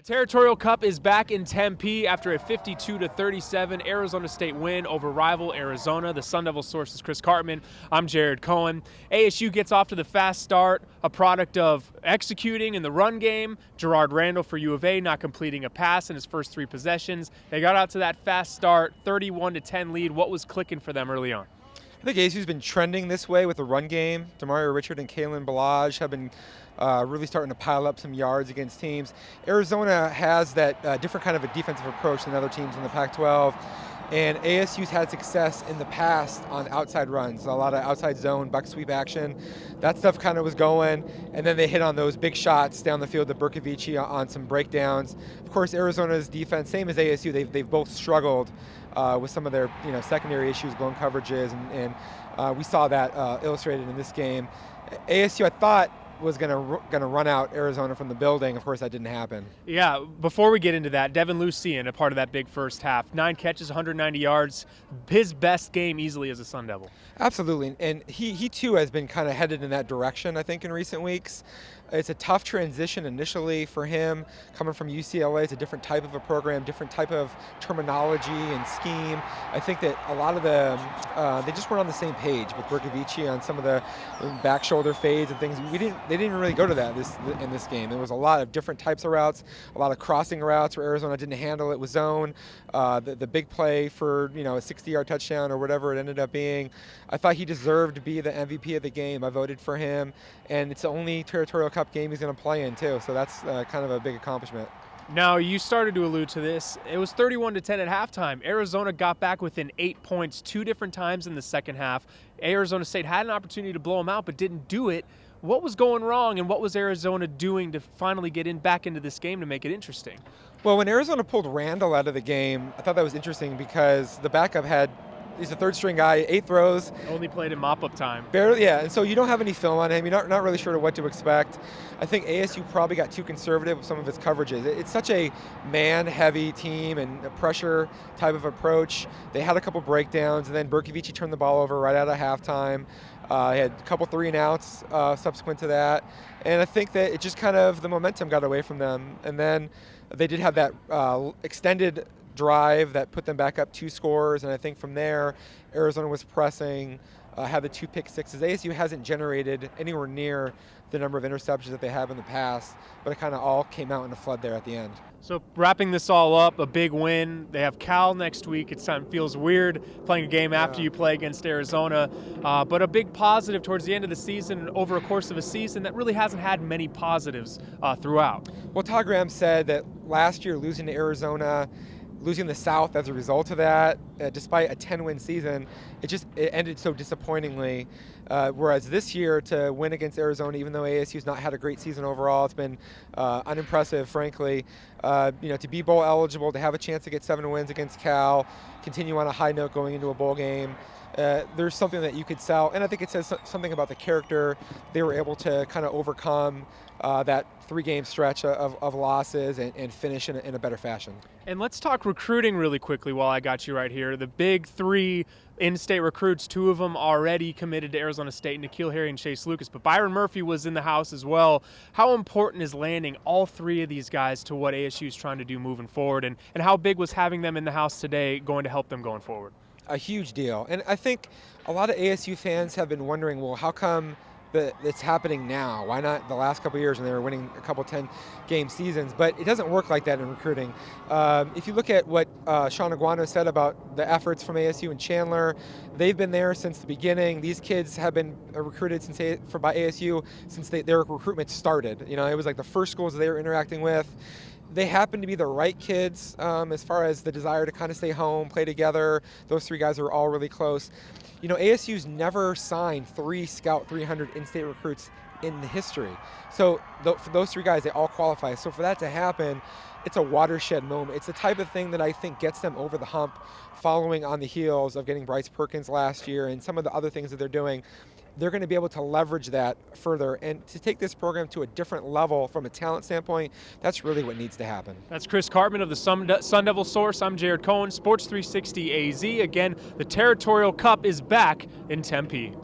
The Territorial Cup is back in Tempe after a 52-37 Arizona State win over rival Arizona. The Sun Devil Source is Chris Cartman. I'm Jared Cohen. ASU gets off to the fast start, a product of executing in the run game. Gerard Randall for U of A not completing a pass in his first three possessions. They got out to that fast start, 31-10 lead. What was clicking for them early on? I think ASU's been trending this way with the run game. Demario Richard and Kalen Balaj have been really starting to pile up some yards against teams. Arizona has that different kind of a defensive approach than other teams in the Pac-12. And ASU's had success in the past on outside runs, a lot of outside zone, buck sweep action. That stuff kind of was going, and then they hit on those big shots down the field to Berkovici on some breakdowns. Of course, Arizona's defense, same as ASU, they've both struggled with some of their secondary issues, blown coverages, and we saw that illustrated in this game. ASU, I thought, was gonna run out Arizona from the building. Of course, that didn't happen. Yeah, before we get into that, Devin Lucien, a part of that big first half. 9 catches, 190 yards. His best game easily as a Sun Devil. Absolutely, and he too has been kind of headed in that direction, I think, in recent weeks. It's a tough transition initially for him, coming from UCLA. It's a different type of a program, different type of terminology and scheme. I think that a lot of them, they just weren't on the same page with Berkovici on some of the back shoulder fades and things. They didn't really go to that in this game. There was a lot of different types of routes, a lot of crossing routes where Arizona didn't handle it with zone. The big play for a 60-yard touchdown or whatever it ended up being. I thought he deserved to be the MVP of the game. I voted for him, and it's the only Territorial Cup game he's going to play in too, so that's kind of a big accomplishment. Now, you started to allude to this. It was 31-10 at halftime. Arizona got back within 8 points 2 different times in the second half. Arizona State had an opportunity to blow them out but didn't do it. What was going wrong, and what was Arizona doing to finally get back into this game to make it interesting? Well, when Arizona pulled Randall out of the game, I thought that was interesting because the backup he's a third-string guy, 8 throws. Only played in mop-up time. Barely, yeah, and so you don't have any film on him. You're not really sure what to expect. I think ASU probably got too conservative with some of its coverages. It's such a man-heavy team and a pressure type of approach. They had a couple breakdowns, and then Berkovici turned the ball over right out of halftime. He had a couple 3-and-outs subsequent to that. And I think that it just kind of, the momentum got away from them. And then they did have that extended drive that put them back up 2 scores, and I think from there Arizona was pressing, had the 2 pick sixes. ASU hasn't generated anywhere near the number of interceptions that they have in the past, but it kind of all came out in a flood there at the end. So wrapping this all up, a big win. They have Cal next week. It feels weird playing a game after you play against Arizona, but a big positive towards the end of the season, over a course of a season that really hasn't had many positives throughout. Well, Todd Graham said that last year losing to Arizona, losing the South as a result of that, despite a 10-win season, it ended so disappointingly. Whereas this year, to win against Arizona, even though ASU's not had a great season overall, it's been unimpressive, frankly. To be bowl eligible, to have a chance to get 7 wins against Cal, continue on a high note going into a bowl game. There's something that you could sell, and I think it says something about the character. They were able to kind of overcome that 3-game stretch of losses and finish in a better fashion. And let's talk recruiting really quickly while I got you right here. The big 3 in-state recruits, 2 of them already committed to Arizona State, N'Keal Harry and Chase Lucas, but Byron Murphy was in the house as well. How important is landing all 3 of these guys to what ASU is trying to do moving forward, and how big was having them in the house today going to help them going forward? A huge deal. And I think a lot of ASU fans have been wondering, well, how come it's happening now? Why not the last couple of years when they were winning a couple 10-game seasons? But it doesn't work like that in recruiting. If you look at what Sean Aguano said about the efforts from ASU and Chandler, they've been there since the beginning. These kids have been recruited by ASU since their recruitment started. It was like the first schools they were interacting with. They happen to be the right kids as far as the desire to kind of stay home, play together. Those 3 guys are all really close. ASU's never signed 3 Scout 300 in-state recruits in the history. So for those 3 guys, they all qualify. So for that to happen, it's a watershed moment. It's the type of thing that I think gets them over the hump, following on the heels of getting Bryce Perkins last year and some of the other things that they're doing. They're going to be able to leverage that further, and to take this program to a different level from a talent standpoint, that's really what needs to happen. That's Chris Cartman of the Sun Devil Source. I'm Jared Cohen, Sports 360 AZ. Again, the Territorial Cup is back in Tempe.